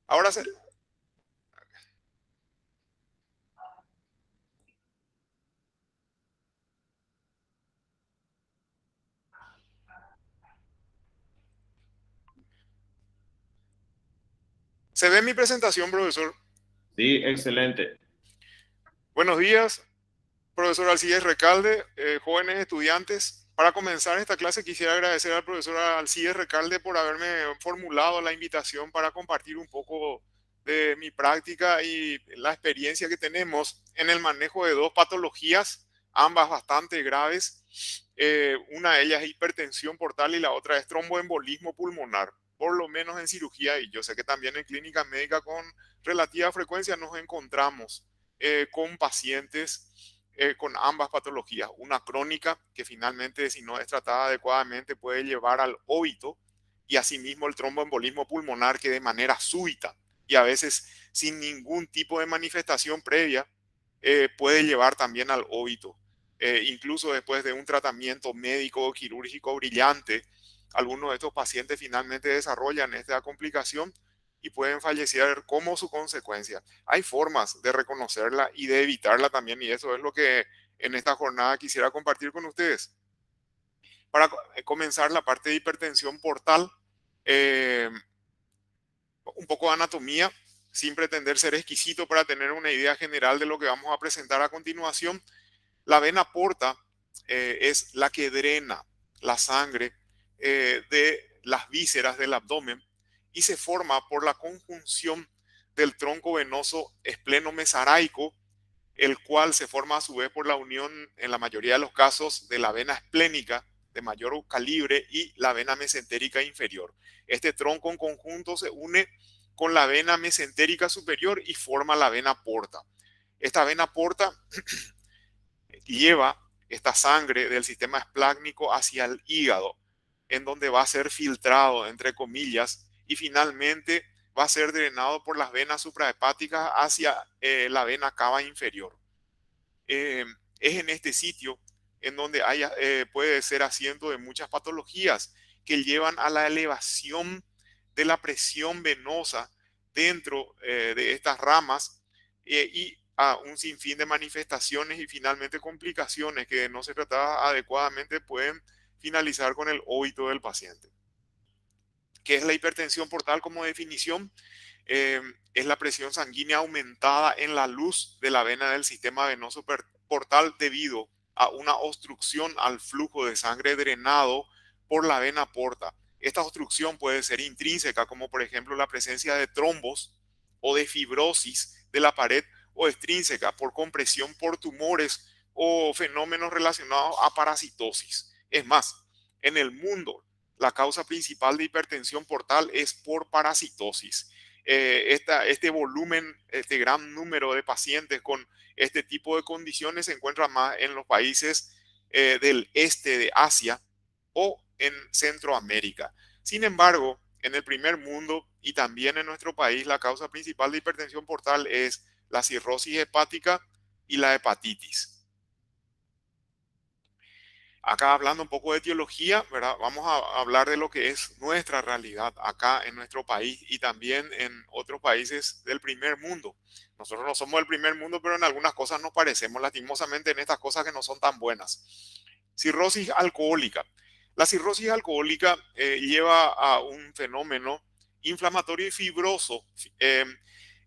Ahora se ve mi presentación, profesor. Sí, excelente. Buenos días, profesor Alcides Recalde, jóvenes estudiantes. Para comenzar esta clase quisiera agradecer al profesor Alcides Recalde por haberme formulado la invitación para compartir un poco de mi práctica y la experiencia que tenemos en el manejo de dos patologías, ambas bastante graves. Una de ellas es hipertensión portal y la otra es tromboembolismo pulmonar, por lo menos en cirugía, y yo sé que también en clínica médica con relativa frecuencia nos encontramos con pacientes con ambas patologías. Una crónica que finalmente, si no es tratada adecuadamente, puede llevar al óbito, y asimismo el tromboembolismo pulmonar, que de manera súbita y a veces sin ningún tipo de manifestación previa puede llevar también al óbito. Incluso después de un tratamiento médico o quirúrgico brillante, algunos de estos pacientes finalmente desarrollan esta complicación y pueden fallecer como su consecuencia. Hay formas de reconocerla y de evitarla también, y eso es lo que en esta jornada quisiera compartir con ustedes. Para comenzar la parte de hipertensión portal, eh, un poco de anatomía, sin pretender ser exquisito para tener una idea general de lo que vamos a presentar a continuación. La vena porta es la que drena la sangre de las vísceras del abdomen y se forma por la conjunción del tronco venoso espleno-mesaraico, el cual se forma a su vez por la unión, en la mayoría de los casos, de la vena esplénica de mayor calibre y la vena mesentérica inferior. Este tronco en conjunto se une con la vena mesentérica superior y forma la vena porta. Esta vena porta lleva esta sangre del sistema esplácnico hacia el hígado, en donde va a ser filtrado, entre comillas, y finalmente va a ser drenado por las venas suprahepáticas hacia la vena cava inferior. Eh, es en este sitio en donde puede ser asiento de muchas patologías que llevan a la elevación de la presión venosa dentro de estas ramas y a un sinfín de manifestaciones y finalmente complicaciones que, no se tratadas adecuadamente, pueden finalizar con el óbito del paciente. ¿Qué es la hipertensión portal como definición? eh, es la presión sanguínea aumentada en la luz de la vena del sistema venoso portal debido a una obstrucción al flujo de sangre drenado por la vena porta. Esta obstrucción puede ser intrínseca, como por ejemplo la presencia de trombos o de fibrosis de la pared, o extrínseca por compresión por tumores o fenómenos relacionados a parasitosis. Es más, en el mundo, la causa principal de hipertensión portal es por parasitosis. Este volumen, este gran número de pacientes con este tipo de condiciones se encuentra más en los países del este de Asia o en Centroamérica. Sin embargo, en el primer mundo y también en nuestro país, la causa principal de hipertensión portal es la cirrosis hepática y la hepatitis. Acá, hablando un poco de etiología, ¿verdad? Vamos a hablar de lo que es nuestra realidad acá en nuestro país y también en otros países del primer mundo. Nosotros no somos del primer mundo, pero en algunas cosas nos parecemos, lastimosamente, en estas cosas que no son tan buenas. Cirrosis alcohólica. La cirrosis alcohólica lleva a un fenómeno inflamatorio y fibroso. Eh,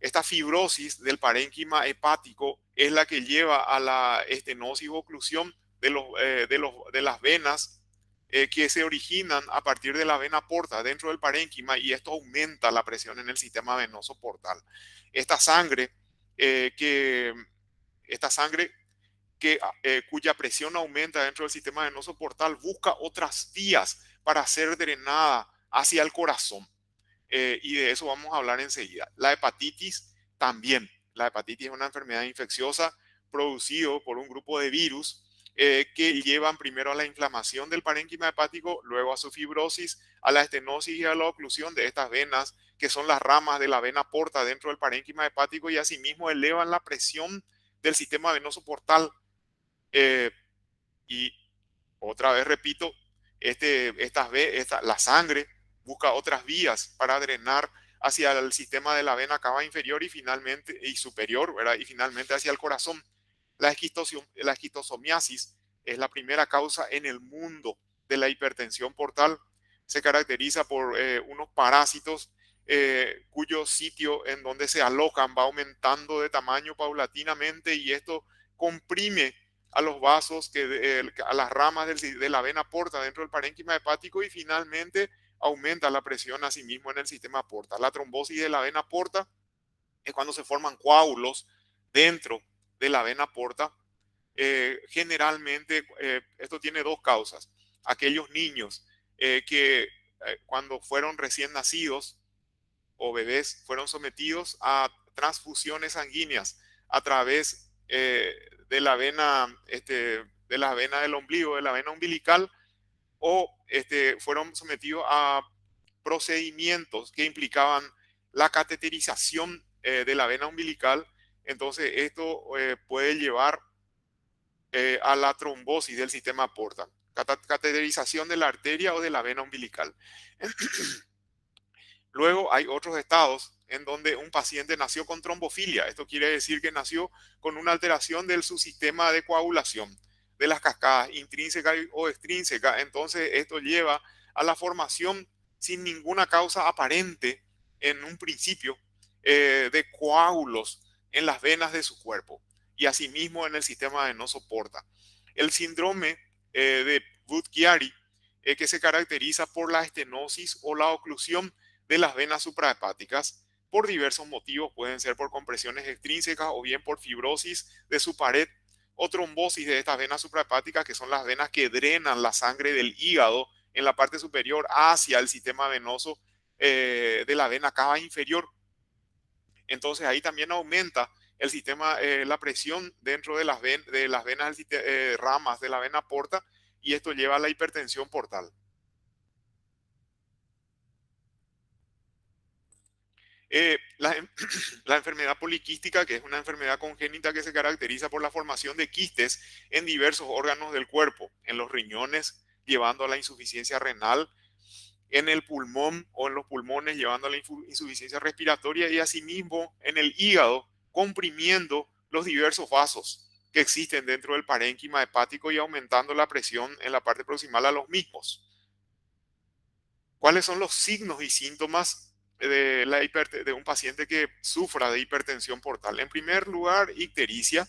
Esta fibrosis del parénquima hepático es la que lleva a la estenosis o oclusión de las venas que se originan a partir de la vena porta dentro del parénquima, y esto aumenta la presión en el sistema venoso portal. Esta sangre, eh, que, esta sangre cuya presión aumenta dentro del sistema venoso portal busca otras vías para ser drenada hacia el corazón. Y de eso vamos a hablar enseguida. La hepatitis también. La hepatitis es una enfermedad infecciosa producida por un grupo de virus que llevan primero a la inflamación del parénquima hepático, luego a su fibrosis, a la estenosis y a la oclusión de estas venas, que son las ramas de la vena porta dentro del parénquima hepático, y asimismo elevan la presión del sistema venoso portal. Eh, y otra vez repito, la sangre busca otras vías para drenar hacia el sistema de la vena cava inferior y finalmente y superior, ¿verdad? Y finalmente hacia el corazón. La esquistosomiasis es la primera causa en el mundo de la hipertensión portal. Se caracteriza por unos parásitos cuyo sitio en donde se alojan va aumentando de tamaño paulatinamente y esto comprime a los vasos, a las ramas de la vena porta dentro del parénquima hepático y finalmente aumenta la presión asimismo en el sistema porta. La trombosis de la vena porta es cuando se forman coágulos dentro de la vena porta. Generalmente esto tiene dos causas. Aquellos niños que cuando fueron recién nacidos o bebés fueron sometidos a transfusiones sanguíneas a través de la vena, de la vena del ombligo, de la vena umbilical, o fueron sometidos a procedimientos que implicaban la cateterización de la vena umbilical. Entonces esto puede llevar a la trombosis del sistema porta, cateterización de la arteria o de la vena umbilical. Luego hay otros estados en donde un paciente nació con trombofilia. Esto quiere decir que nació con una alteración del su sistema de coagulación, de las cascadas intrínseca o extrínseca. Entonces esto lleva a la formación sin ninguna causa aparente en un principio de coágulos en las venas de su cuerpo y asimismo en el sistema venoso porta. El síndrome de Budd-Chiari que se caracteriza por la estenosis o la oclusión de las venas suprahepáticas por diversos motivos, pueden ser por compresiones extrínsecas o bien por fibrosis de su pared o trombosis de estas venas suprahepáticas, que son las venas que drenan la sangre del hígado en la parte superior hacia el sistema venoso de la vena cava inferior. Entonces ahí también aumenta el sistema, la presión dentro de las venas, ramas de la vena porta, y esto lleva a la hipertensión portal. La enfermedad poliquística, que es una enfermedad congénita que se caracteriza por la formación de quistes en diversos órganos del cuerpo, en los riñones, llevando a la insuficiencia renal, en el pulmón o en los pulmones, llevando a la insuficiencia respiratoria y asimismo en el hígado, comprimiendo los diversos vasos que existen dentro del parénquima hepático y aumentando la presión en la parte proximal a los mismos. ¿Cuáles son los signos y síntomas de un paciente que sufra de hipertensión portal? En primer lugar, ictericia,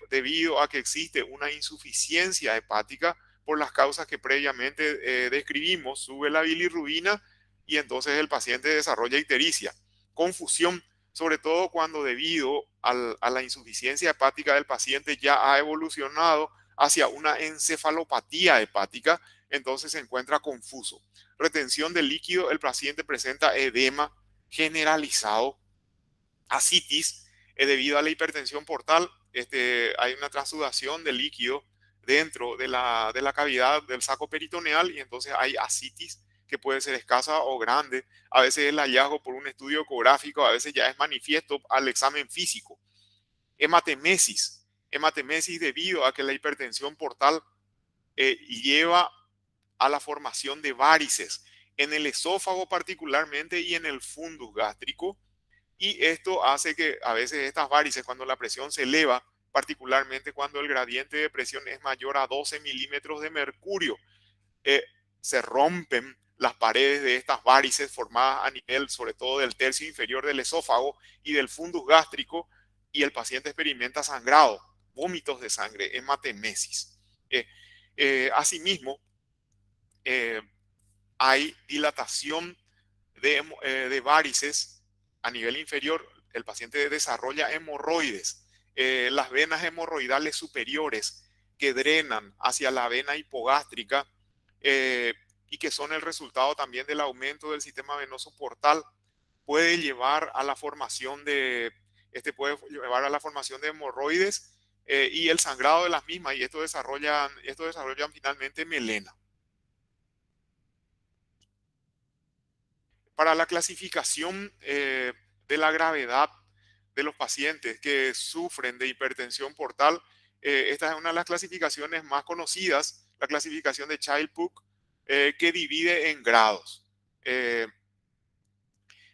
debido a que existe una insuficiencia hepática por las causas que previamente describimos. Sube la bilirrubina y entonces el paciente desarrolla ictericia. Confusión, sobre todo cuando debido a la insuficiencia hepática del paciente ya ha evolucionado hacia una encefalopatía hepática, entonces se encuentra confuso. Retención de líquido, el paciente presenta edema generalizado, ascitis, debido a la hipertensión portal. Hay una transudación de líquido dentro de la cavidad del saco peritoneal y entonces hay ascitis que puede ser escasa o grande. A veces el hallazgo por un estudio ecográfico, a veces ya es manifiesto al examen físico. Hematemesis debido a que la hipertensión portal lleva a la formación de varices en el esófago particularmente y en el fundus gástrico, y esto hace que a veces estas varices, cuando la presión se eleva, particularmente cuando el gradiente de presión es mayor a 12 milímetros de mercurio, se rompen las paredes de estas varices formadas a nivel sobre todo del tercio inferior del esófago y del fundus gástrico, y el paciente experimenta sangrado, vómitos de sangre, hematemesis. Asimismo, hay dilatación de varices a nivel inferior. El paciente desarrolla hemorroides, las venas hemorroidales superiores que drenan hacia la vena hipogástrica y que son el resultado también del aumento del sistema venoso portal, puede llevar a la formación de hemorroides y el sangrado de las mismas, y esto desarrollan finalmente melena. Para la clasificación de la gravedad de los pacientes que sufren de hipertensión portal, esta es una de las clasificaciones más conocidas, la clasificación de Child-Pugh, que divide en grados.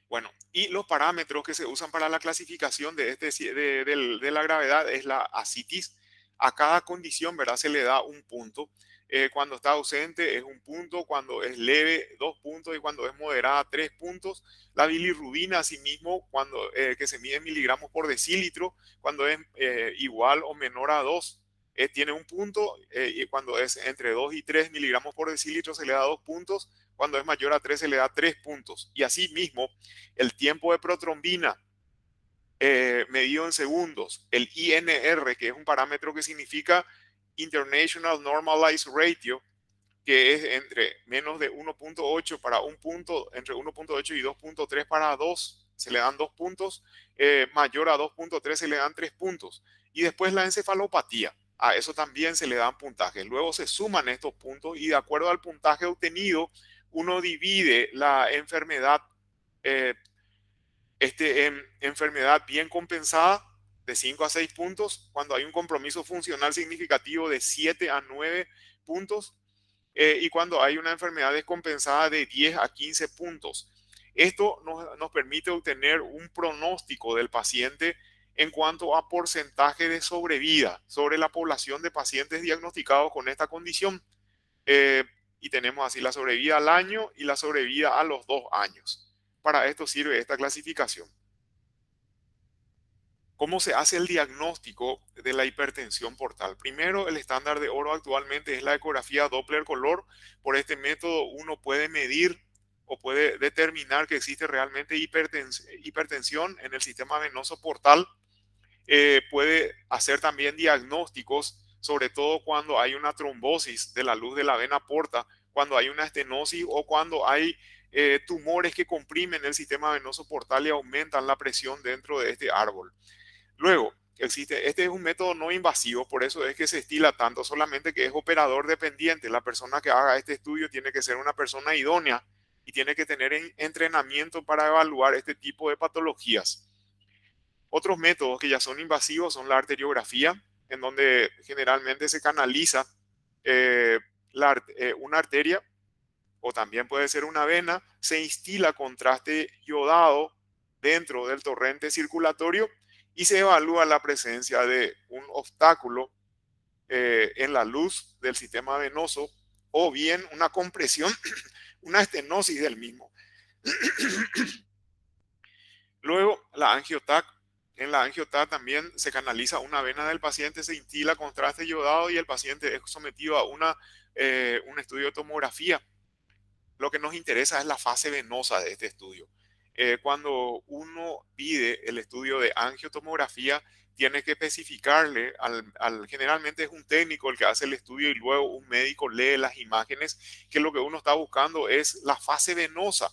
Bueno, y los parámetros que se usan para la clasificación de, de la gravedad es la ascitis. A cada condición, ¿verdad? Se le da un punto. Cuando está ausente es un punto, cuando es leve 2 puntos y cuando es moderada 3 puntos. La bilirrubina, asimismo, cuando, que se mide en miligramos por decilitro, cuando es igual o menor a 2, tiene un punto, y cuando es entre 2 y 3 miligramos por decilitro se le da 2 puntos, cuando es mayor a 3 se le da 3 puntos. Y asimismo, el tiempo de protrombina medido en segundos, el INR, que es un parámetro que significa International Normalized Ratio, que es entre menos de 1.8 para un punto, entre 1.8 y 2.3 para 2, se le dan 2 puntos, mayor a 2.3 se le dan 3 puntos. Y después la encefalopatía, a eso también se le dan puntajes. Luego se suman estos puntos y de acuerdo al puntaje obtenido, uno divide la enfermedad, eh, enfermedad bien compensada de 5 a 6 puntos, cuando hay un compromiso funcional significativo de 7 a 9 puntos, y cuando hay una enfermedad descompensada de 10 a 15 puntos. Esto nos permite obtener un pronóstico del paciente en cuanto a porcentaje de sobrevida sobre la población de pacientes diagnosticados con esta condición. Eh, y tenemos así la sobrevida al año y la sobrevida a los 2 años. Para esto sirve esta clasificación. ¿Cómo se hace el diagnóstico de la hipertensión portal? Primero, el estándar de oro actualmente es la ecografía Doppler color. Por este método uno puede medir o puede determinar que existe realmente hipertensión en el sistema venoso portal. Puede hacer también diagnósticos, sobre todo cuando hay una trombosis de la luz de la vena porta, cuando hay una estenosis o cuando hay tumores que comprimen el sistema venoso portal y aumentan la presión dentro de este árbol. Luego, este es un método no invasivo, por eso es que se estila tanto, solamente que es operador dependiente. La persona que haga este estudio tiene que ser una persona idónea y tiene que tener entrenamiento para evaluar este tipo de patologías. Otros métodos que ya son invasivos son la arteriografía, en donde generalmente se canaliza una arteria o también puede ser una vena, se instila contraste iodado dentro del torrente circulatorio y se evalúa la presencia de un obstáculo en la luz del sistema venoso o bien una compresión, una estenosis del mismo. Luego, la angiotac. En la angiotac también se canaliza una vena del paciente, se instila contraste iodado y el paciente es sometido a un estudio de tomografía. Lo que nos interesa es la fase venosa de este estudio. Cuando uno pide el estudio de angiotomografía, tiene que especificarle, generalmente es un técnico el que hace el estudio y luego un médico lee las imágenes, que lo que uno está buscando es la fase venosa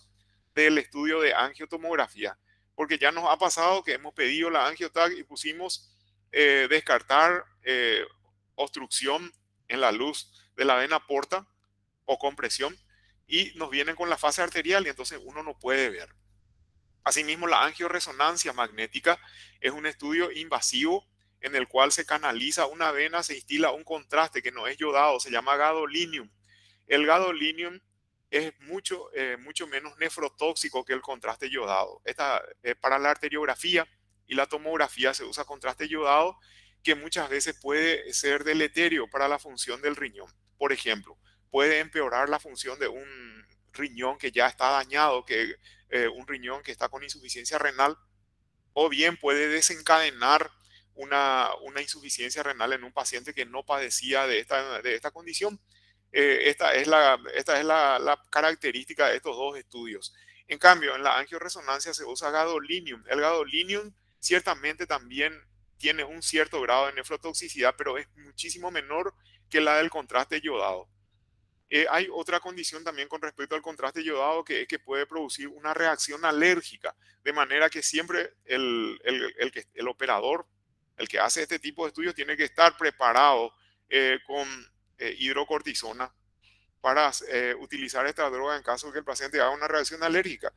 del estudio de angiotomografía. Porque ya nos ha pasado que hemos pedido la angiotac y pusimos descartar obstrucción en la luz de la vena porta o compresión, y nos vienen con la fase arterial y entonces uno no puede ver. Asimismo, la angioresonancia magnética es un estudio invasivo en el cual se canaliza una vena, se instila un contraste que no es iodado, se llama gadolinium. El gadolinium es mucho menos nefrotóxico que el contraste iodado. Para la arteriografía y la tomografía se usa contraste iodado, que muchas veces puede ser deleterio para la función del riñón. Por ejemplo, puede empeorar la función de un riñón que ya está dañado, un riñón que está con insuficiencia renal, o bien puede desencadenar una insuficiencia renal en un paciente que no padecía de esta condición. Esta es la característica de estos dos estudios. En cambio, en la angioresonancia se usa gadolinium. El gadolinium ciertamente también tiene un cierto grado de nefrotoxicidad, pero es muchísimo menor que la del contraste iodado. Hay otra condición también con respecto al contraste iodado, que es que puede producir una reacción alérgica, de manera que siempre el operador, el que hace este tipo de estudios, tiene que estar preparado con hidrocortisona para utilizar esta droga en caso de que el paciente haga una reacción alérgica.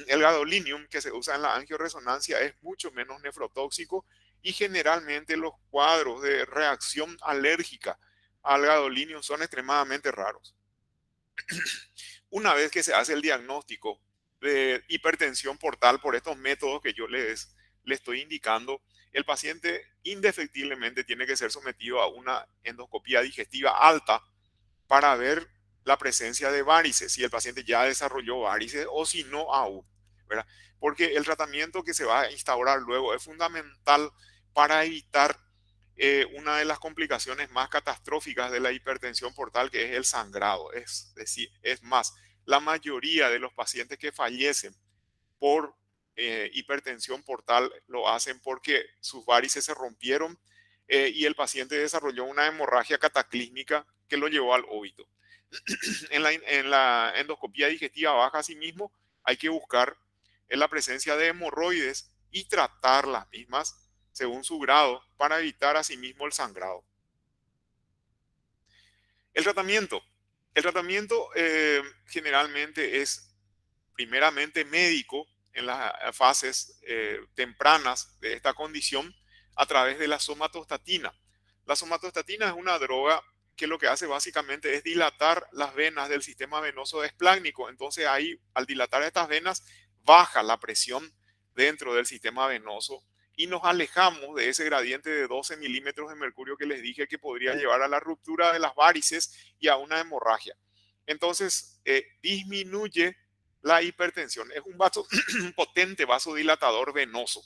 El gadolinium que se usa en la angioresonancia es mucho menos nefrotóxico y generalmente los cuadros de reacción alérgica al gadolinium son extremadamente raros. Una vez que se hace el diagnóstico de hipertensión portal por estos métodos que yo le estoy indicando, el paciente indefectiblemente tiene que ser sometido a una endoscopía digestiva alta para ver la presencia de varices, si el paciente ya desarrolló varices o si no aún, ¿verdad? Porque el tratamiento que se va a instaurar luego es fundamental para evitar una de las complicaciones más catastróficas de la hipertensión portal, que es el sangrado. Es decir, es más, la mayoría de los pacientes que fallecen por hipertensión portal lo hacen porque sus varices se rompieron y el paciente desarrolló una hemorragia cataclísmica que lo llevó al óbito. En la endoscopía digestiva baja, asimismo, hay que buscar la presencia de hemorroides y tratar las mismas según su grado para evitar asimismo el sangrado. El tratamiento. El tratamiento generalmente es primeramente médico en las fases tempranas de esta condición a través de la somatostatina. La somatostatina es una droga que lo que hace básicamente es dilatar las venas del sistema venoso esplácnico. Entonces ahí, al dilatar estas venas, baja la presión dentro del sistema venoso y nos alejamos de ese gradiente de 12 milímetros de mercurio que les dije que podría llevar a la ruptura de las varices y a una hemorragia. Entonces, disminuye la hipertensión. Es un potente vasodilatador venoso,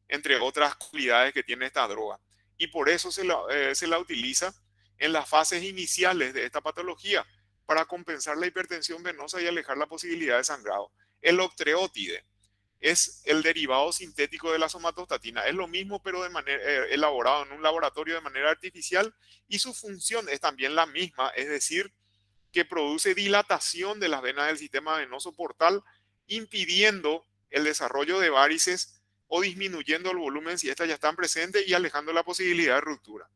entre otras cualidades que tiene esta droga. Y por eso se la utiliza en las fases iniciales de esta patología, para compensar la hipertensión venosa y alejar la posibilidad de sangrado. El octreotide es el derivado sintético de la somatostatina. Es lo mismo, pero de manera, elaborado en un laboratorio de manera artificial, y su función es también la misma, es decir, que produce dilatación de las venas del sistema venoso portal, impidiendo el desarrollo de varices o disminuyendo el volumen si estas ya están presentes y alejando la posibilidad de ruptura.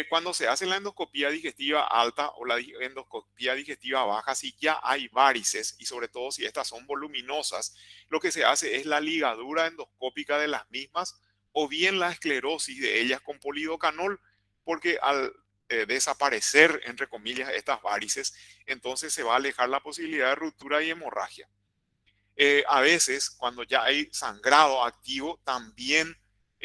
Cuando se hace la endoscopía digestiva alta o la endoscopía digestiva baja, si ya hay varices y sobre todo si estas son voluminosas, lo que se hace es la ligadura endoscópica de las mismas o bien la esclerosis de ellas con polidocanol, porque al desaparecer, entre comillas, estas varices, entonces se va a alejar la posibilidad de ruptura y hemorragia. A veces, cuando ya hay sangrado activo, también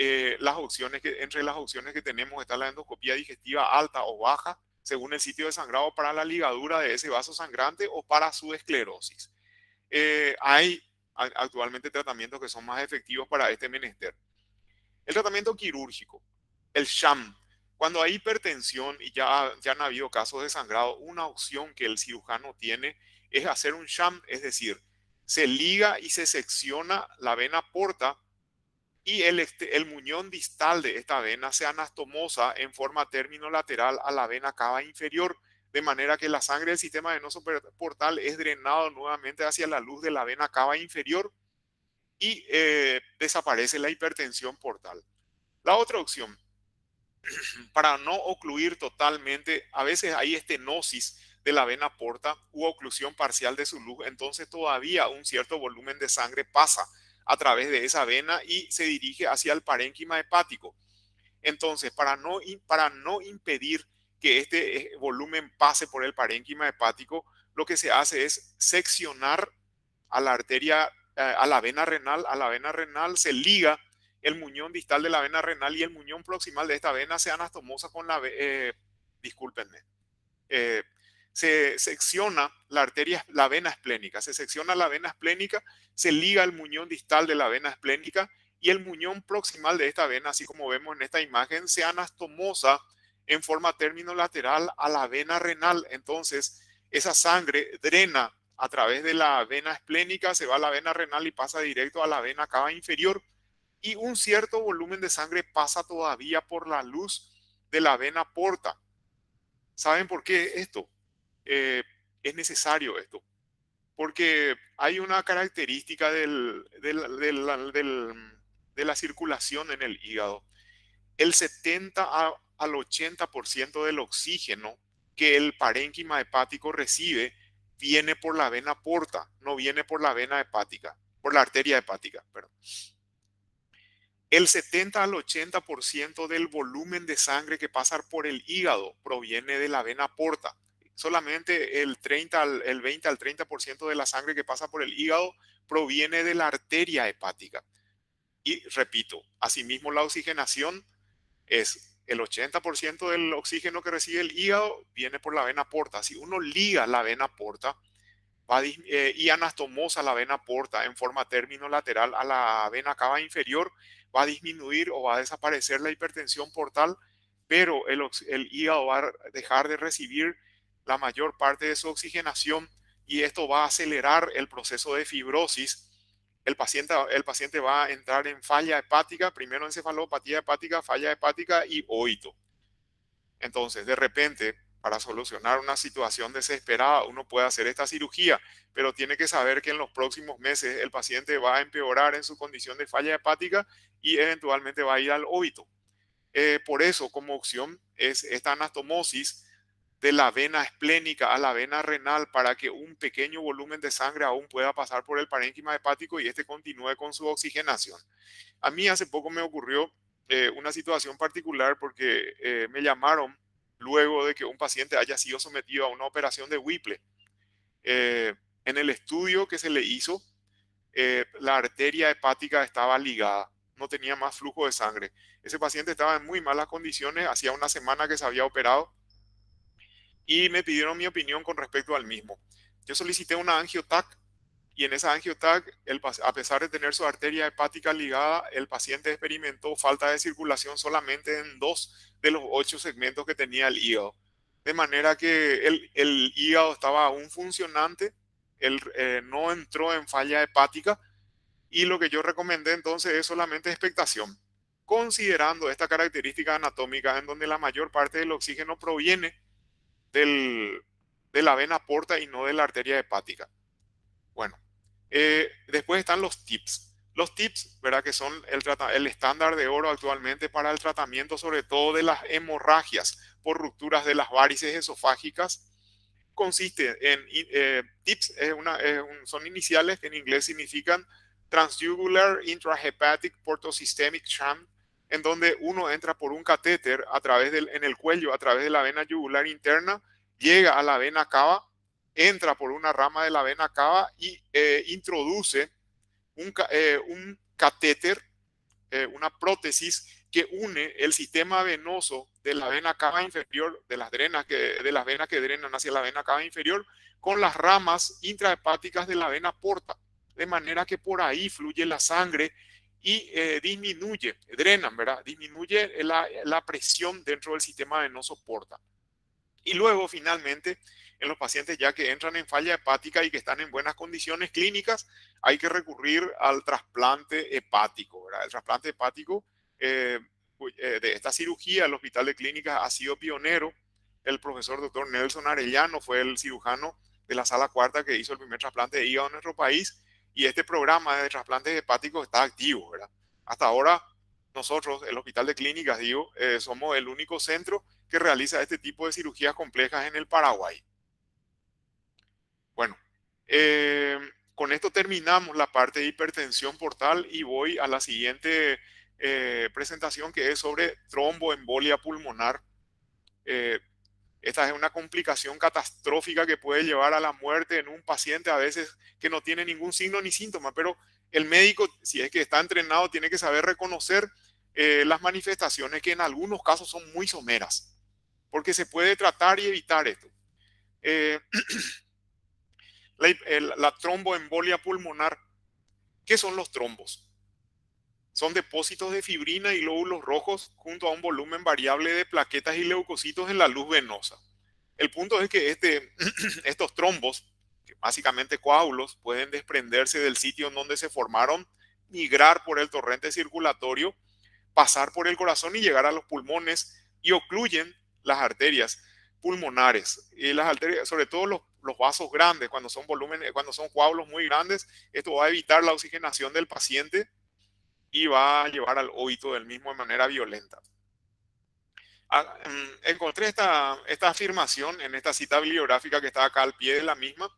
entre las opciones que tenemos está la endoscopía digestiva alta o baja, según el sitio de sangrado, para la ligadura de ese vaso sangrante o para su esclerosis. Hay actualmente tratamientos que son más efectivos para este menester. El tratamiento quirúrgico, el sham. Cuando hay hipertensión y ya han habido casos de sangrado, una opción que el cirujano tiene es hacer un sham, es decir, se liga y se secciona la vena porta y el muñón distal de esta vena se anastomosa en forma término-lateral a la vena cava inferior, de manera que la sangre del sistema venoso portal es drenado nuevamente hacia la luz de la vena cava inferior y desaparece la hipertensión portal. La otra opción, para no ocluir totalmente, a veces hay estenosis de la vena porta u oclusión parcial de su luz, entonces todavía un cierto volumen de sangre pasa a través de esa vena y se dirige hacia el parénquima hepático. Entonces, para no impedir que este volumen pase por el parénquima hepático, lo que se hace es seccionar a la arteria, a la vena renal se liga el muñón distal de la vena renal y el muñón proximal de esta vena se anastomosa con discúlpenme, se secciona la vena esplénica, se secciona la vena esplénica, se liga el muñón distal de la vena esplénica y el muñón proximal de esta vena, así como vemos en esta imagen, se anastomosa en forma término-lateral a la vena renal. Entonces, esa sangre drena a través de la vena esplénica, se va a la vena renal y pasa directo a la vena cava inferior, y un cierto volumen de sangre pasa todavía por la luz de la vena porta. ¿Saben por qué esto? Es necesario esto, porque hay una característica de la circulación en el hígado. El 70 al 80% del oxígeno que el parénquima hepático recibe viene por la vena porta, no viene por la vena hepática, por la arteria hepática, perdón. El 70 al 80% del volumen de sangre que pasa por el hígado proviene de la vena porta. solamente el 20 al 30% de la sangre que pasa por el hígado proviene de la arteria hepática. Y repito, asimismo la oxigenación es el 80% del oxígeno que recibe el hígado viene por la vena porta. Si uno liga la vena porta y anastomosa la vena porta en forma término lateral a la vena cava inferior, va a disminuir o va a desaparecer la hipertensión portal, pero el hígado va a dejar de recibir la mayor parte de su oxigenación y esto va a acelerar el proceso de fibrosis. El paciente va a entrar en falla hepática, primero encefalopatía hepática, falla hepática y oito. Entonces, de repente, para solucionar una situación desesperada, uno puede hacer esta cirugía, pero tiene que saber que en los próximos meses el paciente va a empeorar en su condición de falla hepática y eventualmente va a ir al óbito. Por eso, como opción, es esta anastomosis de la vena esplénica a la vena renal para que un pequeño volumen de sangre aún pueda pasar por el parénquima hepático y este continúe con su oxigenación. A mí hace poco me ocurrió una situación particular porque me llamaron luego de que un paciente haya sido sometido a una operación de Whipple. En el estudio que se le hizo, la arteria hepática estaba ligada, no tenía más flujo de sangre. Ese paciente estaba en muy malas condiciones, hacía una semana que se había operado y me pidieron mi opinión con respecto al mismo. Yo solicité una angiotac y en esa angiotac, a pesar de tener su arteria hepática ligada, el paciente experimentó falta de circulación solamente en 2 de los 8 segmentos que tenía el hígado. De manera que el hígado estaba aún funcionante, no entró en falla hepática y lo que yo recomendé entonces es solamente expectación, considerando esta característica anatómica en donde la mayor parte del oxígeno proviene de la vena porta y no de la arteria hepática. Bueno, después están los tips. Los tips, ¿verdad? Que son el estándar de oro actualmente para el tratamiento, sobre todo de las hemorragias por rupturas de las varices esofágicas. Consiste en tips, son iniciales que en inglés significan Transjugular Intrahepatic Portosystemic Shunt, en donde uno entra por un catéter en el cuello a través de la vena yugular interna, llega a la vena cava, entra por una rama de la vena cava y introduce un catéter, una prótesis que une el sistema venoso de la vena cava inferior, de las venas que drenan hacia la vena cava inferior, con las ramas intrahepáticas de la vena porta, de manera que por ahí fluye la sangre y disminuye la presión dentro del sistema venoso porta. Y luego, finalmente, en los pacientes ya que entran en falla hepática y que están en buenas condiciones clínicas, hay que recurrir al trasplante hepático, ¿verdad? El trasplante hepático de esta cirugía, el Hospital de Clínicas ha sido pionero. El profesor doctor Nelson Arellano fue el cirujano de la sala cuarta que hizo el primer trasplante de hígado en nuestro país y este programa de trasplantes hepáticos está activo, ¿verdad? Hasta ahora nosotros, el Hospital de Clínicas, somos el único centro que realiza este tipo de cirugías complejas en el Paraguay. Bueno, con esto terminamos la parte de hipertensión portal y voy a la siguiente presentación, que es sobre tromboembolia pulmonar. Esta es una complicación catastrófica que puede llevar a la muerte en un paciente a veces que no tiene ningún signo ni síntoma, pero el médico, si es que está entrenado, tiene que saber reconocer las manifestaciones que en algunos casos son muy someras, porque se puede tratar y evitar esto. La tromboembolia pulmonar. ¿Qué son los trombos? Son depósitos de fibrina y glóbulos rojos junto a un volumen variable de plaquetas y leucocitos en la luz venosa. El punto es que estos trombos, que básicamente coágulos, pueden desprenderse del sitio en donde se formaron, migrar por el torrente circulatorio, pasar por el corazón y llegar a los pulmones y ocluyen las arterias pulmonares. Y las arterias, sobre todo los vasos grandes, cuando son coágulos muy grandes, esto va a evitar la oxigenación del paciente y va a llevar al óbito del mismo de manera violenta. Encontré esta afirmación en esta cita bibliográfica que está acá al pie de la misma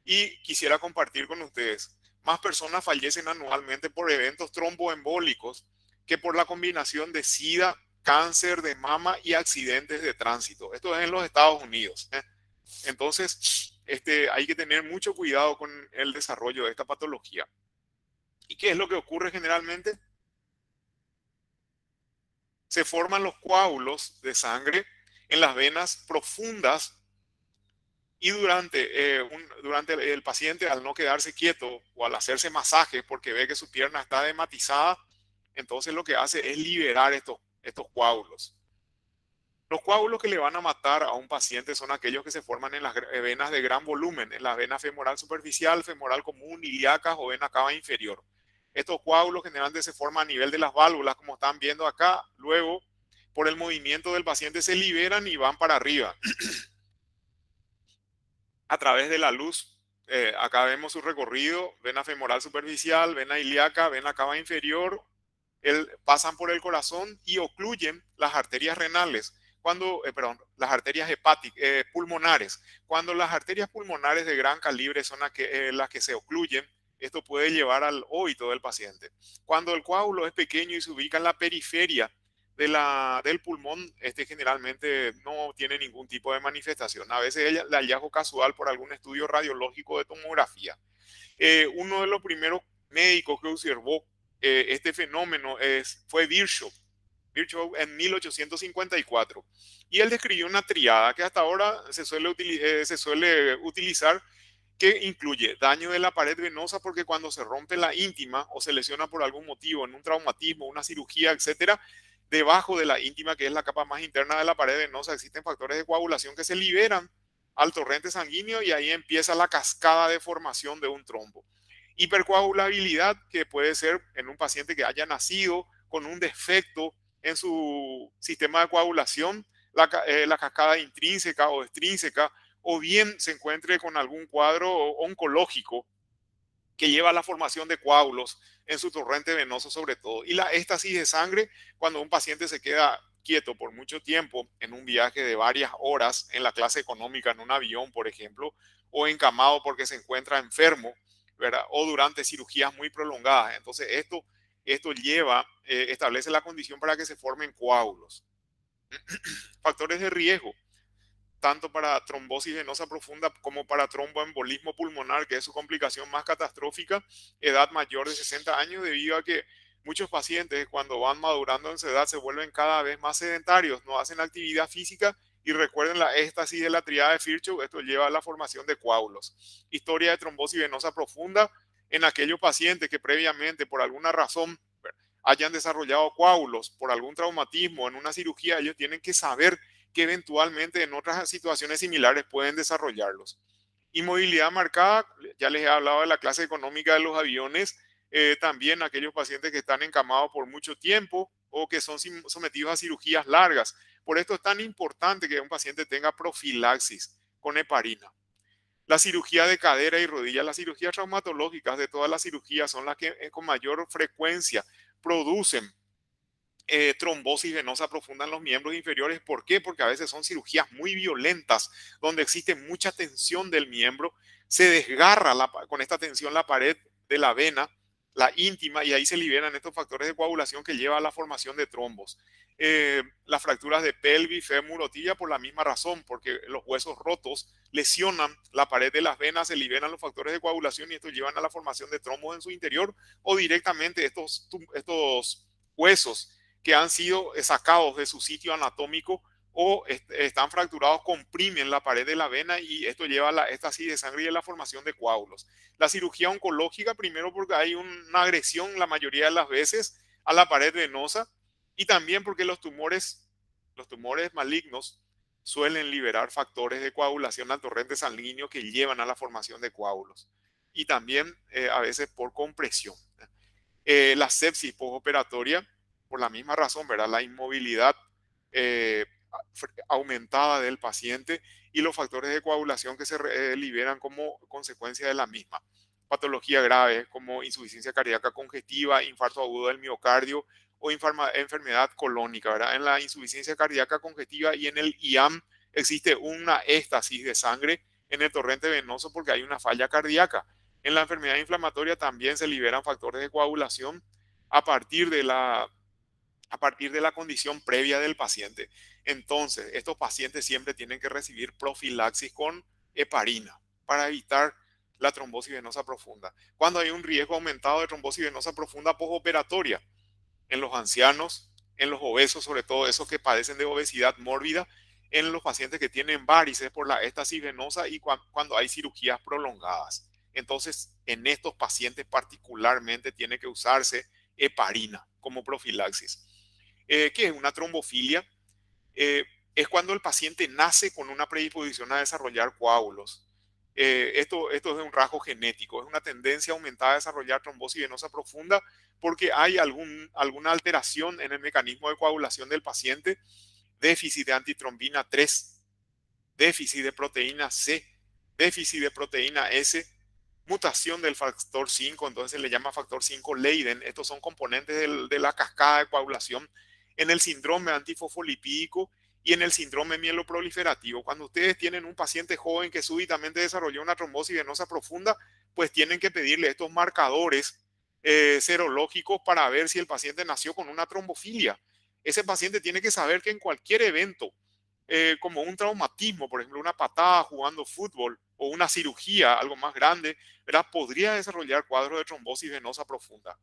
y quisiera compartir con ustedes. Más personas fallecen anualmente por eventos tromboembólicos que por la combinación de SIDA, cáncer de mama y accidentes de tránsito. Esto es en los Estados Unidos. Entonces, hay que tener mucho cuidado con el desarrollo de esta patología. ¿Y qué es lo que ocurre generalmente? Se forman los coágulos de sangre en las venas profundas y durante el paciente, al no quedarse quieto o al hacerse masaje porque ve que su pierna está dematizada, entonces lo que hace es liberar estos coágulos. Los coágulos que le van a matar a un paciente son aquellos que se forman en las venas de gran volumen, en la vena femoral superficial, femoral común, ilíacas o vena cava inferior. Estos coágulos generalmente se forman a nivel de las válvulas, como están viendo acá. Luego, por el movimiento del paciente, se liberan y van para arriba a través de la luz. Acá vemos su recorrido: vena femoral superficial, vena ilíaca, vena cava inferior. Pasan por el corazón y ocluyen las arterias renales, perdón, las arterias hepáticas, pulmonares. Cuando las arterias pulmonares de gran calibre son las que se ocluyen, esto puede llevar al óbito del paciente. Cuando el coágulo es pequeño y se ubica en la periferia del pulmón, generalmente no tiene ningún tipo de manifestación. A veces el hallazgo casual por algún estudio radiológico de tomografía. Uno de los primeros médicos que observó este fenómeno fue Virchow en 1854. Y él describió una triada que hasta ahora se suele utilizar, que incluye daño de la pared venosa, porque cuando se rompe la íntima o se lesiona por algún motivo, en un traumatismo, una cirugía, etcétera, debajo de la íntima, que es la capa más interna de la pared venosa, existen factores de coagulación que se liberan al torrente sanguíneo y ahí empieza la cascada de formación de un trombo. Hipercoagulabilidad, que puede ser en un paciente que haya nacido con un defecto en su sistema de coagulación, la cascada intrínseca o extrínseca, o bien se encuentre con algún cuadro oncológico que lleva a la formación de coágulos en su torrente venoso sobre todo. Y la éstasis de sangre, cuando un paciente se queda quieto por mucho tiempo en un viaje de varias horas en la clase económica, en un avión, por ejemplo, o encamado porque se encuentra enfermo, ¿verdad? O durante cirugías muy prolongadas. Entonces esto establece la condición para que se formen coágulos. Factores de riesgo, tanto para trombosis venosa profunda como para tromboembolismo pulmonar, que es su complicación más catastrófica, edad mayor de 60 años, debido a que muchos pacientes, cuando van madurando en su edad, se vuelven cada vez más sedentarios, no hacen actividad física. Y recuerden la éstasis de la triada de Virchow, esto lleva a la formación de coágulos. Historia de trombosis venosa profunda en aquellos pacientes que previamente, por alguna razón, hayan desarrollado coágulos por algún traumatismo en una cirugía. Ellos tienen que saber que eventualmente en otras situaciones similares pueden desarrollarlos. Inmovilidad marcada, ya les he hablado de la clase económica de los aviones. También aquellos pacientes que están encamados por mucho tiempo o que son sometidos a cirugías largas. Por esto es tan importante que un paciente tenga profilaxis con heparina. La cirugía de cadera y rodilla, las cirugías traumatológicas de todas las cirugías son las que con mayor frecuencia producen trombosis venosa profunda en los miembros inferiores. ¿Por qué? Porque a veces son cirugías muy violentas, donde existe mucha tensión del miembro, se desgarra con esta tensión la pared de la vena, la íntima, y ahí se liberan estos factores de coagulación que llevan a la formación de trombos. Las fracturas de pelvis, fémur o tibia, por la misma razón, porque los huesos rotos lesionan la pared de las venas, se liberan los factores de coagulación y estos llevan a la formación de trombos en su interior, o directamente estos huesos que han sido sacados de su sitio anatómico o están fracturados, comprimen la pared de la vena y esto lleva a la éstasis de sangre y a la formación de coágulos. La cirugía oncológica, primero porque hay una agresión la mayoría de las veces a la pared venosa, y también porque los tumores malignos suelen liberar factores de coagulación al torrente sanguíneo que llevan a la formación de coágulos, y también a veces por compresión. La sepsis postoperatoria, por la misma razón, ¿verdad? La inmovilidad eh, aumentada del paciente y los factores de coagulación que se liberan como consecuencia de la misma. Patología grave como insuficiencia cardíaca congestiva, infarto agudo del miocardio o enfermedad colónica, ¿verdad? En la insuficiencia cardíaca congestiva y en el IAM existe una éstasis de sangre en el torrente venoso porque hay una falla cardíaca. En la enfermedad inflamatoria también se liberan factores de coagulación a partir a partir de la condición previa del paciente. Entonces, estos pacientes siempre tienen que recibir profilaxis con heparina para evitar la trombosis venosa profunda. Cuando hay un riesgo aumentado de trombosis venosa profunda postoperatoria, en los ancianos, en los obesos, sobre todo esos que padecen de obesidad mórbida, en los pacientes que tienen varices por la éstasis venosa y cuando hay cirugías prolongadas. Entonces, en estos pacientes particularmente tiene que usarse heparina como profilaxis. ¿Qué es una trombofilia? Es cuando el paciente nace con una predisposición a desarrollar coágulos. Esto es un rasgo genético, es una tendencia aumentada a desarrollar trombosis venosa profunda porque hay alguna alteración en el mecanismo de coagulación del paciente, déficit de antitrombina 3, déficit de proteína C, déficit de proteína S, mutación del factor 5, entonces se le llama factor 5 Leiden. Estos son componentes de la cascada de coagulación en el síndrome antifosfolipídico y en el síndrome mieloproliferativo. Cuando ustedes tienen un paciente joven que súbitamente desarrolló una trombosis venosa profunda, pues tienen que pedirle estos marcadores serológicos para ver si el paciente nació con una trombofilia. Ese paciente tiene que saber que en cualquier evento, como un traumatismo, por ejemplo, una patada jugando fútbol o una cirugía, algo más grande, ¿verdad? Podría desarrollar cuadros de trombosis venosa profunda.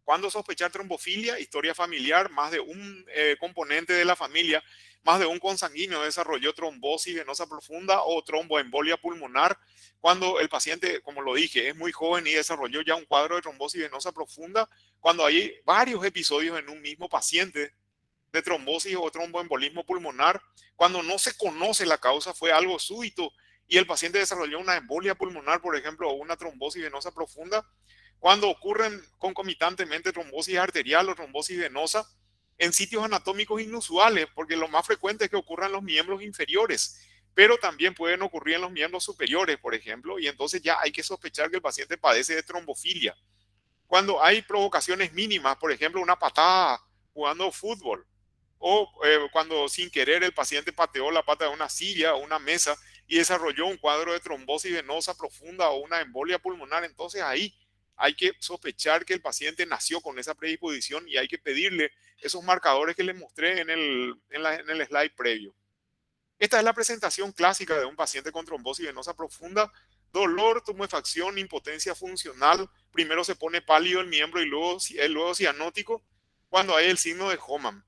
¿Cuándo sospechar trombofilia? Historia familiar, más de un componente de la familia, más de un consanguíneo desarrolló trombosis venosa profunda o tromboembolia pulmonar. Cuando el paciente, como lo dije, es muy joven y desarrolló ya un cuadro de trombosis venosa profunda, cuando hay varios episodios en un mismo paciente de trombosis o tromboembolismo pulmonar, cuando no se conoce la causa, fue algo súbito y el paciente desarrolló una embolia pulmonar, por ejemplo, o una trombosis venosa profunda, cuando ocurren concomitantemente trombosis arterial o trombosis venosa en sitios anatómicos inusuales, porque lo más frecuente es que ocurran en los miembros inferiores, pero también pueden ocurrir en los miembros superiores, por ejemplo, y entonces ya hay que sospechar que el paciente padece de trombofilia. Cuando hay provocaciones mínimas, por ejemplo, una patada jugando fútbol, o cuando sin querer el paciente pateó la pata de una silla o una mesa y desarrolló un cuadro de trombosis venosa profunda o una embolia pulmonar, entonces ahí hay que sospechar que el paciente nació con esa predisposición y hay que pedirle esos marcadores que les mostré en el slide previo. Esta es la presentación clásica de un paciente con trombosis venosa profunda: dolor, tumefacción, impotencia funcional. Primero se pone pálido el miembro y luego cianótico cuando hay el signo de Hohmann.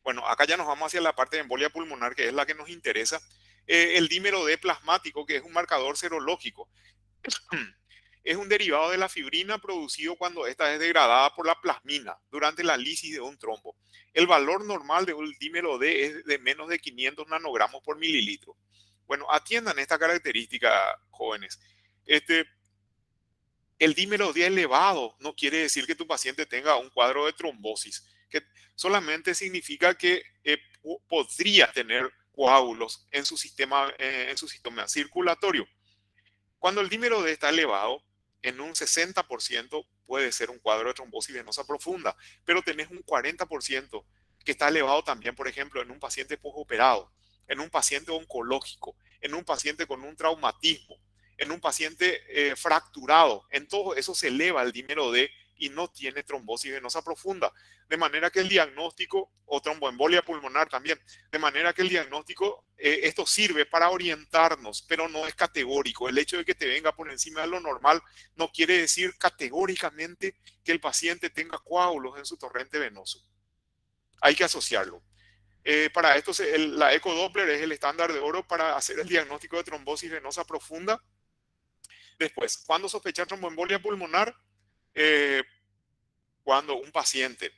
Bueno, acá ya nos vamos hacia la parte de embolia pulmonar, que es la que nos interesa. El dímero D plasmático, que es un marcador serológico. Es un derivado de la fibrina producido cuando esta es degradada por la plasmina durante la lisis de un trombo. El valor normal de un dímero D es de menos de 500 nanogramos por mililitro. Bueno, atiendan esta característica, jóvenes. El dímero D elevado no quiere decir que tu paciente tenga un cuadro de trombosis, que solamente significa que podría tener coágulos en su sistema circulatorio. Cuando el dímero D está elevado, en un 60% puede ser un cuadro de trombosis venosa profunda, pero tenés un 40% que está elevado también, por ejemplo, en un paciente postoperado, en un paciente oncológico, en un paciente con un traumatismo, en un paciente fracturado. En todo eso se eleva el dímero D y no tiene trombosis venosa profunda. De manera que el diagnóstico, o tromboembolia pulmonar también, de manera que el diagnóstico, esto sirve para orientarnos, pero no es categórico. El hecho de que te venga por encima de lo normal no quiere decir categóricamente que el paciente tenga coágulos en su torrente venoso. Hay que asociarlo. Para esto, la ecodoppler es el estándar de oro para hacer el diagnóstico de trombosis venosa profunda. Después, ¿cuándo sospechar tromboembolia pulmonar? Cuando un paciente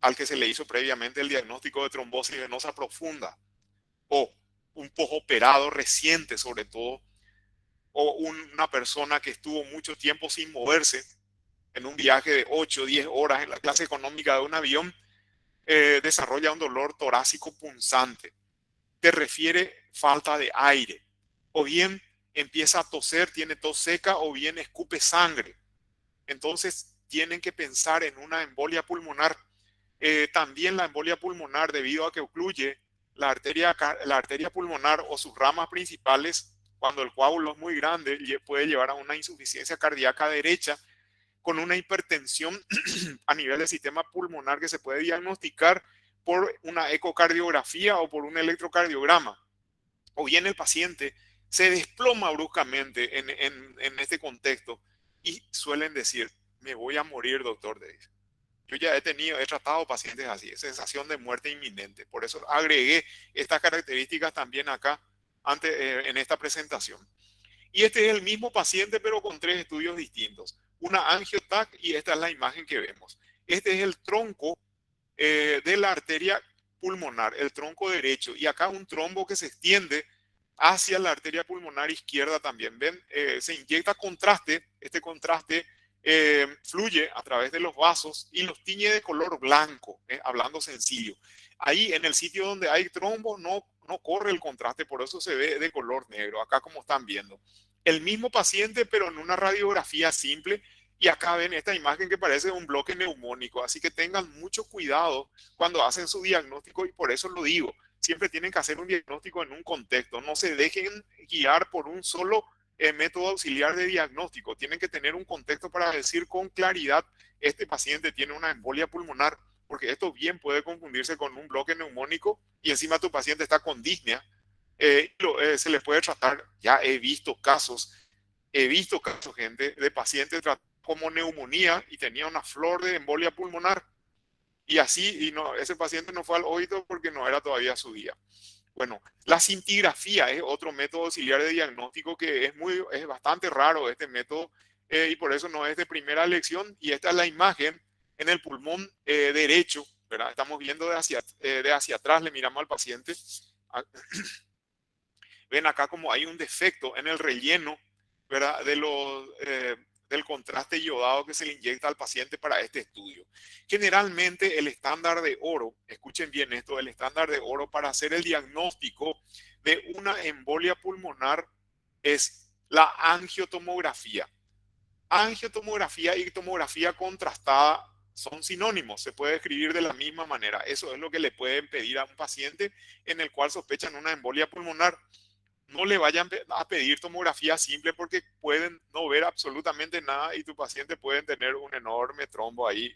al que se le hizo previamente el diagnóstico de trombosis venosa profunda, o un postoperado reciente sobre todo, o una persona que estuvo mucho tiempo sin moverse en un viaje de 8 o 10 horas en la clase económica de un avión, desarrolla un dolor torácico punzante, te refiere falta de aire, o bien empieza a toser, tiene tos seca, o bien escupe sangre. Entonces tienen que pensar en una embolia pulmonar. También la embolia pulmonar, debido a que ocluye la arteria pulmonar o sus ramas principales, cuando el coágulo es muy grande, puede llevar a una insuficiencia cardíaca derecha. con una hipertensión a nivel del sistema pulmonar que se puede diagnosticar por una ecocardiografía o por un electrocardiograma. O bien el paciente se desploma bruscamente en este contexto y suelen decir, me voy a morir, doctor. Yo ya he tratado pacientes así, sensación de muerte inminente. Por eso agregué estas características también acá en esta presentación. Y este es el mismo paciente, pero con 3 estudios distintos. Una angiotac y esta es la imagen que vemos. Este es el tronco de la arteria pulmonar, el tronco derecho. Y acá un trombo que se extiende hacia la arteria pulmonar izquierda también. ¿Ven? Se inyecta contraste. Este contraste fluye a través de los vasos y los tiñe de color blanco, hablando sencillo. Ahí en el sitio donde hay trombo no corre el contraste, por eso se ve de color negro, acá como están viendo. El mismo paciente, pero en una radiografía simple, y acá ven esta imagen que parece un bloque neumónico, así que tengan mucho cuidado cuando hacen su diagnóstico y por eso lo digo, siempre tienen que hacer un diagnóstico en un contexto, no se dejen guiar por un solo método auxiliar de diagnóstico, tienen que tener un contexto para decir con claridad, este paciente tiene una embolia pulmonar, porque esto bien puede confundirse con un bloque neumónico y encima tu paciente está con disnea, se les puede tratar, ya he visto casos, gente, de pacientes tratados como neumonía y tenía una flor de embolia pulmonar y así, y no, ese paciente no fue al óbito porque no era todavía su día. Bueno, la cintigrafía es otro método auxiliar de diagnóstico que es bastante raro este método y por eso no es de primera elección. Y esta es la imagen en el pulmón derecho, ¿verdad? Estamos viendo de hacia atrás, le miramos al paciente. Ven acá como hay un defecto en el relleno, ¿verdad? Del contraste iodado que se le inyecta al paciente para este estudio. Generalmente el estándar de oro, escuchen bien esto, el estándar de oro para hacer el diagnóstico de una embolia pulmonar es la angiotomografía. Angiotomografía y tomografía contrastada son sinónimos, se puede escribir de la misma manera. Eso es lo que le pueden pedir a un paciente en el cual sospechan una embolia pulmonar. No le vayan a pedir tomografía simple porque pueden no ver absolutamente nada y tu paciente puede tener un enorme trombo ahí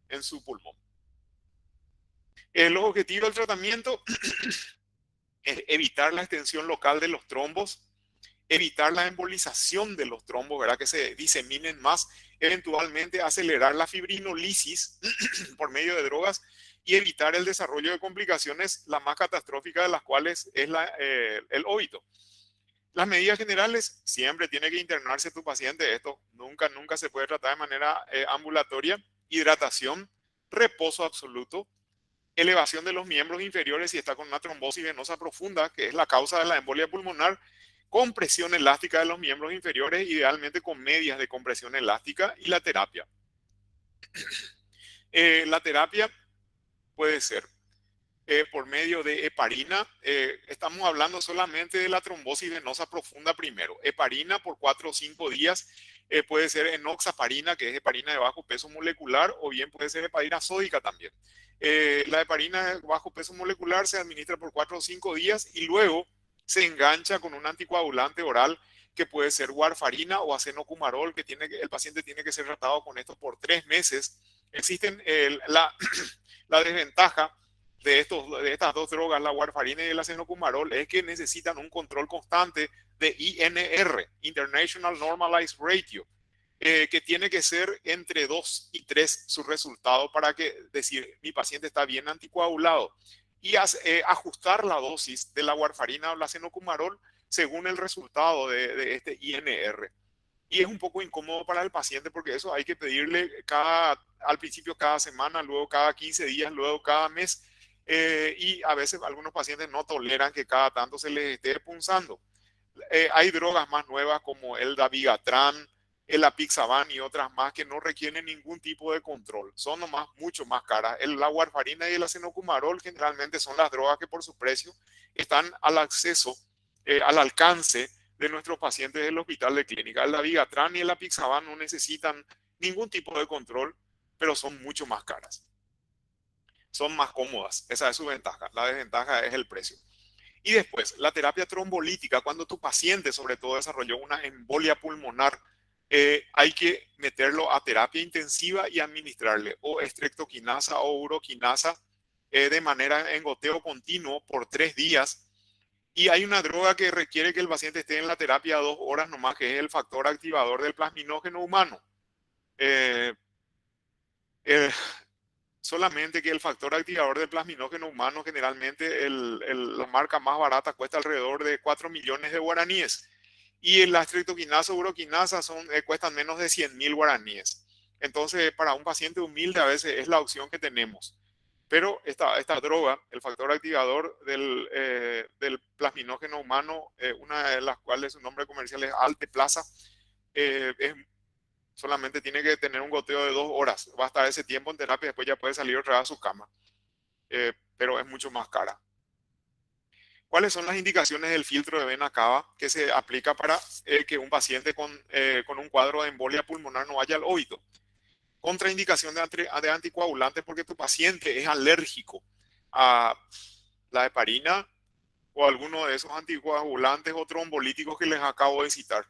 en su pulmón. Los objetivos del tratamiento es evitar la extensión local de los trombos, evitar la embolización de los trombos, ¿verdad? Que se diseminen más, eventualmente acelerar la fibrinolisis por medio de drogas y evitar el desarrollo de complicaciones, la más catastrófica de las cuales es el óbito. Las medidas generales, siempre tiene que internarse tu paciente, esto nunca se puede tratar de manera ambulatoria, hidratación, reposo absoluto, elevación de los miembros inferiores si está con una trombosis venosa profunda, que es la causa de la embolia pulmonar, compresión elástica de los miembros inferiores, idealmente con medias de compresión elástica, y la terapia. La terapia puede ser por medio de heparina. Estamos hablando solamente de la trombosis venosa profunda primero. Heparina por 4 o 5 días. Puede ser enoxaparina, que es heparina de bajo peso molecular, o bien puede ser heparina sódica también. La heparina de bajo peso molecular se administra por 4 o 5 días y luego se engancha con un anticoagulante oral que puede ser warfarina o acenocumarol, que el paciente tiene que ser tratado con esto por 3 meses. Existen la desventaja de estas dos drogas, la warfarina y el acenocumarol, es que necesitan un control constante de INR, International Normalized Ratio, que tiene que ser entre 2 y 3 su resultado para decir mi paciente está bien anticoagulado y ajustar la dosis de la warfarina o la acenocumarol según el resultado de este INR. Y es un poco incómodo para el paciente porque eso hay que pedirle al principio cada semana, luego cada 15 días, luego cada mes. Y a veces algunos pacientes no toleran que cada tanto se les esté punzando. Hay drogas más nuevas como el dabigatran, el apixaban y otras más que no requieren ningún tipo de control. Son nomás mucho más caras. La warfarina y el acenocumarol generalmente son las drogas que por su precio están al alcance de nuestros pacientes del hospital de clínica. El dabigatran y el apixaban no necesitan ningún tipo de control, pero son mucho más caras. Son más cómodas, esa es su ventaja. La desventaja es el precio. Y después, la terapia trombolítica, cuando tu paciente sobre todo desarrolló una embolia pulmonar hay que meterlo a terapia intensiva y administrarle o estreptoquinasa o uroquinasa de manera en goteo continuo por 3 días. Y hay una droga que requiere que el paciente esté en la terapia 2 horas nomás, que es el factor activador del plasminógeno humano. Eh, eh, Solamente que el factor activador del plasminógeno humano, generalmente la marca más barata cuesta alrededor de 4 millones de guaraníes. Y la estreptoquinasa o uroquinasa cuestan menos de 100.000 guaraníes. Entonces, para un paciente humilde a veces es la opción que tenemos. Pero esta droga, el factor activador del plasminógeno humano, una de las cuales su nombre comercial es Alteplasa, solamente tiene que tener un goteo de 2 horas. Va a estar ese tiempo en terapia y después ya puede salir otra vez a su cama. Pero es mucho más cara. ¿Cuáles son las indicaciones del filtro de vena cava que se aplica para que un paciente con un cuadro de embolia pulmonar no vaya al óbito? Contraindicación de anticoagulantes porque tu paciente es alérgico a la heparina o alguno de esos anticoagulantes o trombolíticos que les acabo de citar.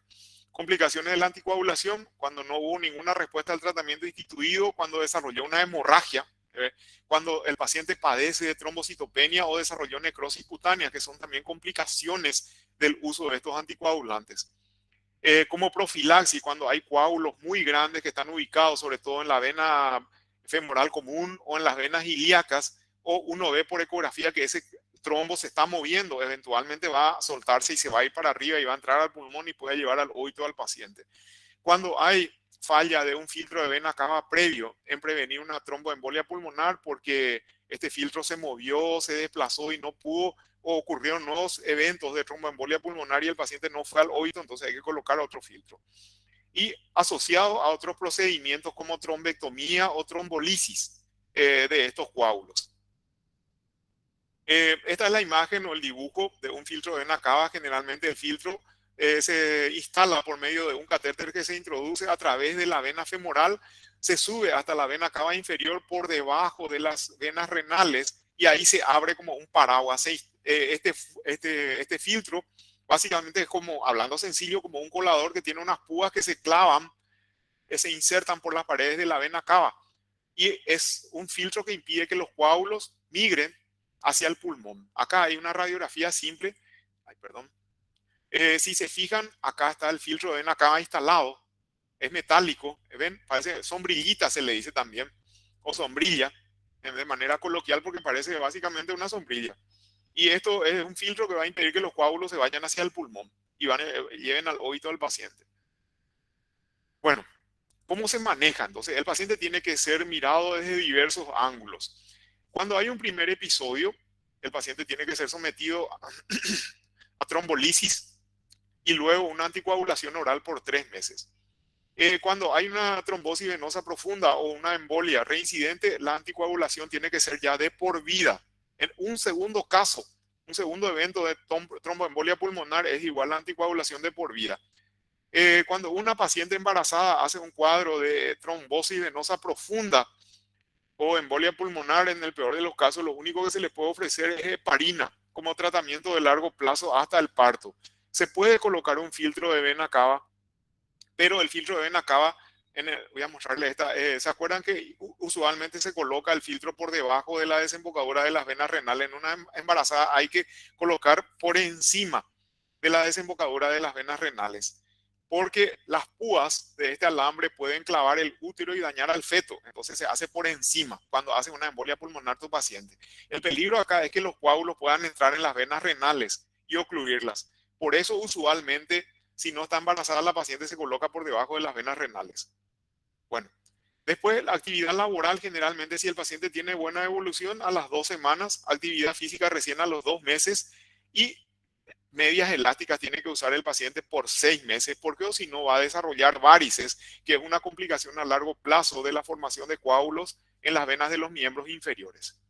Complicaciones de la anticoagulación, cuando no hubo ninguna respuesta al tratamiento instituido, cuando desarrolló una hemorragia, cuando el paciente padece de trombocitopenia o desarrolló necrosis cutánea, que son también complicaciones del uso de estos anticoagulantes. Como profilaxis, cuando hay coágulos muy grandes que están ubicados sobre todo en la vena femoral común o en las venas ilíacas, o uno ve por ecografía que ese trombo se está moviendo, eventualmente va a soltarse y se va a ir para arriba y va a entrar al pulmón y puede llevar al óbito al paciente. Cuando hay falla de un filtro de vena cava previo en prevenir una tromboembolia pulmonar porque este filtro se movió, se desplazó y no pudo, o ocurrieron nuevos eventos de tromboembolia pulmonar y el paciente no fue al óbito, entonces hay que colocar otro filtro. Y asociado a otros procedimientos como trombectomía o trombolisis de estos coágulos. Esta es la imagen o el dibujo de un filtro de vena cava. Generalmente el filtro se instala por medio de un catéter que se introduce a través de la vena femoral, se sube hasta la vena cava inferior por debajo de las venas renales y ahí se abre como un paraguas. Este filtro básicamente es como, hablando sencillo, como un colador que tiene unas púas que se clavan, que se insertan por las paredes de la vena cava. Y es un filtro que impide que los coágulos migren hacia el pulmón. Acá hay una radiografía simple. Ay, perdón. Si se fijan, acá está el filtro de vena cava instalado. Es metálico. ¿Ven? Parece sombrillita, se le dice también. O sombrilla, de manera coloquial, porque parece básicamente una sombrilla. Y esto es un filtro que va a impedir que los coágulos se vayan hacia el pulmón y lleven al óbito del paciente. Bueno, ¿cómo se maneja? Entonces, el paciente tiene que ser mirado desde diversos ángulos. Cuando hay un primer episodio, el paciente tiene que ser sometido a trombolisis y luego una anticoagulación oral por 3 meses. Cuando hay una trombosis venosa profunda o una embolia reincidente, la anticoagulación tiene que ser ya de por vida. En un segundo caso, un segundo evento de tromboembolia pulmonar es igual a anticoagulación de por vida. Cuando una paciente embarazada hace un cuadro de trombosis venosa profunda o embolia pulmonar, en el peor de los casos, lo único que se le puede ofrecer es heparina como tratamiento de largo plazo hasta el parto. Se puede colocar un filtro de vena cava, pero el filtro de vena cava, voy a mostrarle esta, ¿se acuerdan que usualmente se coloca el filtro por debajo de la desembocadura de las venas renales? En una embarazada hay que colocar por encima de la desembocadura de las venas renales, porque las púas de este alambre pueden clavar el útero y dañar al feto. Entonces se hace por encima cuando hace una embolia pulmonar tu paciente. El peligro acá es que los coágulos puedan entrar en las venas renales y ocluirlas. Por eso usualmente, si no está embarazada la paciente, se coloca por debajo de las venas renales. Bueno, después la actividad laboral, generalmente si el paciente tiene buena evolución, a las 2 semanas, actividad física recién a los 2 meses y medias elásticas tiene que usar el paciente por 6 meses, porque o si no va a desarrollar varices, que es una complicación a largo plazo de la formación de coágulos en las venas de los miembros inferiores.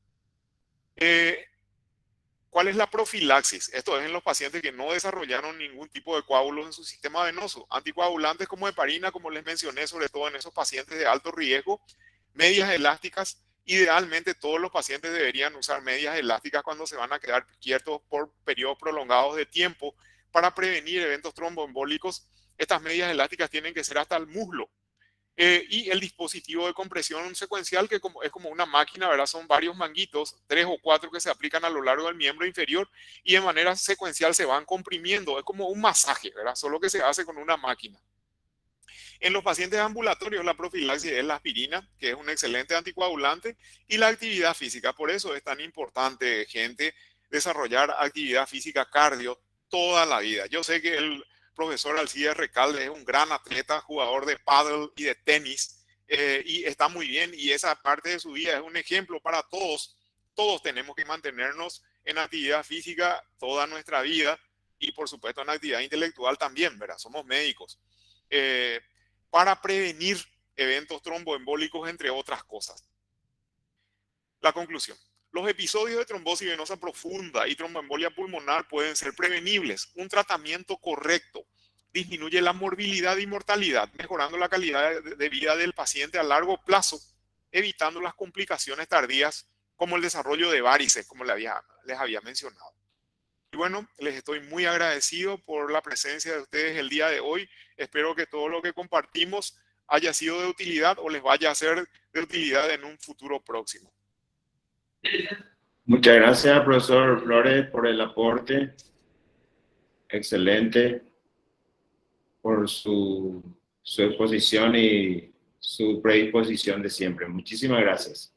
¿Cuál es la profilaxis? Esto es en los pacientes que no desarrollaron ningún tipo de coágulos en su sistema venoso. Anticoagulantes como heparina, como les mencioné, sobre todo en esos pacientes de alto riesgo. Medias elásticas. Idealmente todos los pacientes deberían usar medias elásticas cuando se van a quedar quietos por periodos prolongados de tiempo para prevenir eventos tromboembólicos Estas medias elásticas tienen que ser hasta el muslo. Y el dispositivo de compresión secuencial, que es como una máquina, ¿verdad? Son varios manguitos, 3 o 4 que se aplican a lo largo del miembro inferior y de manera secuencial se van comprimiendo. Es como un masaje, ¿verdad? Solo que se hace con una máquina. En los pacientes ambulatorios, la profilaxis es la aspirina, que es un excelente anticoagulante, y la actividad física. Por eso es tan importante, gente, desarrollar actividad física cardio toda la vida. Yo sé que el profesor Alcides Recalde es un gran atleta, jugador de pádel y de tenis, y está muy bien, y esa parte de su vida es un ejemplo para todos. Todos tenemos que mantenernos en actividad física toda nuestra vida y por supuesto en actividad intelectual también, ¿verdad? Somos médicos. Eh, para prevenir eventos tromboembólicos, entre otras cosas. La conclusión. Los episodios de trombosis venosa profunda y tromboembolia pulmonar pueden ser prevenibles. Un tratamiento correcto disminuye la morbilidad y mortalidad, mejorando la calidad de vida del paciente a largo plazo, evitando las complicaciones tardías como el desarrollo de varices, como les había mencionado. Y bueno, les estoy muy agradecido por la presencia de ustedes el día de hoy. Espero que todo lo que compartimos haya sido de utilidad o les vaya a ser de utilidad en un futuro próximo. Muchas gracias, profesor Flores, por el aporte. Excelente por su exposición y su predisposición de siempre. Muchísimas gracias.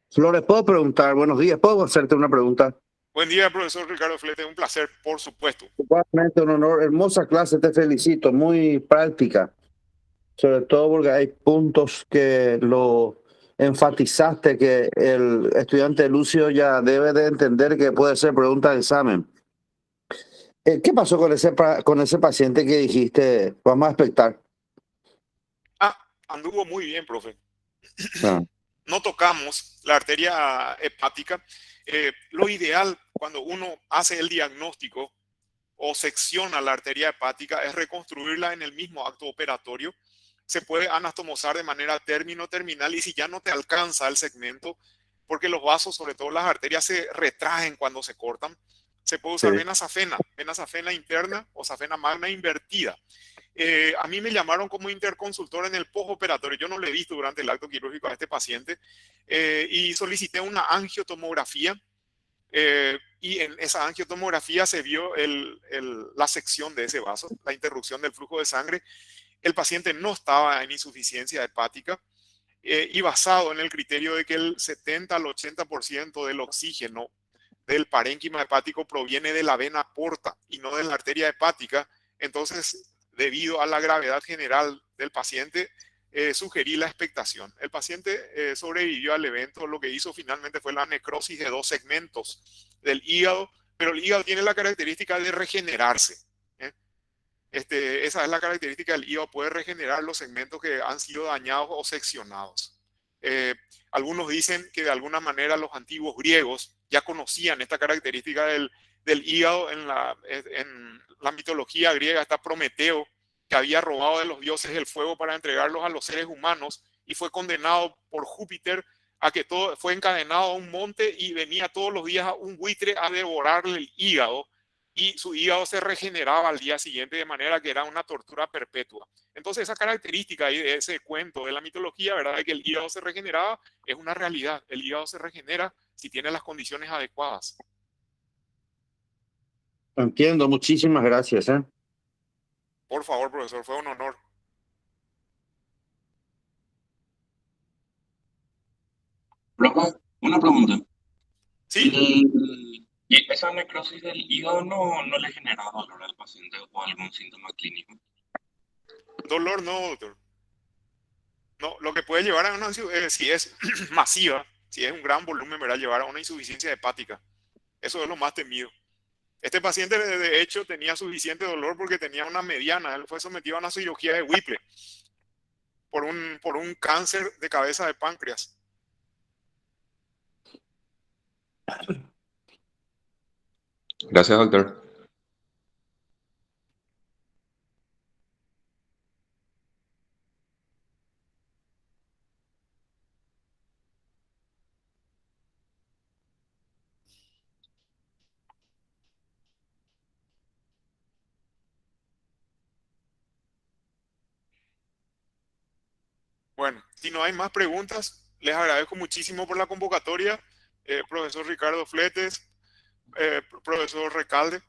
Flores, ¿puedo preguntar? Buenos días, ¿puedo hacerte una pregunta? Buen día, profesor Ricardo Flete. Un placer, por supuesto. Igualmente un honor, hermosa clase, te felicito, muy práctica, sobre todo porque hay puntos que lo enfatizaste, que el estudiante Lucio ya debe de entender que puede ser pregunta de examen. ¿Qué pasó con ese paciente que dijiste? Vamos a expectar. Anduvo muy bien, profe. Ah. No tocamos la arteria hepática. Lo ideal cuando uno hace el diagnóstico o secciona la arteria hepática es reconstruirla en el mismo acto operatorio. Se puede anastomosar de manera término-terminal y si ya no te alcanza el segmento, porque los vasos, sobre todo las arterias, se retraen cuando se cortan, se puede usar Sí. vena safena interna o safena magna invertida. A mí me llamaron como interconsultor en el postoperatorio. Yo no le he visto durante el acto quirúrgico a este paciente y solicité una angiotomografía. Y en esa angiotomografía se vio la sección de ese vaso, la interrupción del flujo de sangre. El paciente no estaba en insuficiencia hepática y basado en el criterio de que el 70 al 80% del oxígeno del parénquima hepático proviene de la vena porta y no de la arteria hepática, entonces, debido a la gravedad general del paciente, sugerí la expectación. El paciente sobrevivió al evento, lo que hizo finalmente fue la necrosis de 2 segmentos del hígado, pero el hígado tiene la característica de regenerarse. ¿eh? Esa es la característica del hígado, puede regenerar los segmentos que han sido dañados o seccionados. Algunos dicen que de alguna manera los antiguos griegos ya conocían esta característica del hígado. En la mitología griega está Prometeo, que había robado de los dioses el fuego para entregarlos a los seres humanos y fue condenado por Júpiter a que fue encadenado a un monte y venía todos los días un buitre a devorarle el hígado y su hígado se regeneraba al día siguiente de manera que era una tortura perpetua. Entonces esa característica ahí de ese cuento de la mitología, ¿verdad? De que el hígado se regeneraba, es una realidad. El hígado se regenera si tiene las condiciones adecuadas. Entiendo, muchísimas gracias. Por favor, profesor, fue un honor. Profe, una pregunta. Sí, ¿Y esa necrosis del hígado no le genera dolor al paciente o algún síntoma clínico? dolor no, doctor. No, lo que puede llevar a una, si es masiva, si es un gran volumen, ¿verdad? Llevar a una insuficiencia hepática. Eso es lo más temido. Este paciente, de hecho, tenía suficiente dolor porque tenía una mediana. Él fue sometido a una cirugía de Whipple por un cáncer de cabeza de páncreas. Gracias, doctor. Bueno, si no hay más preguntas, les agradezco muchísimo por la convocatoria, profesor Ricardo Fletes, profesor Recalde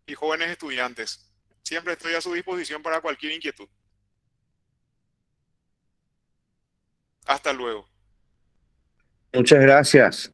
y jóvenes estudiantes. Siempre estoy a su disposición para cualquier inquietud. Hasta luego. Muchas gracias.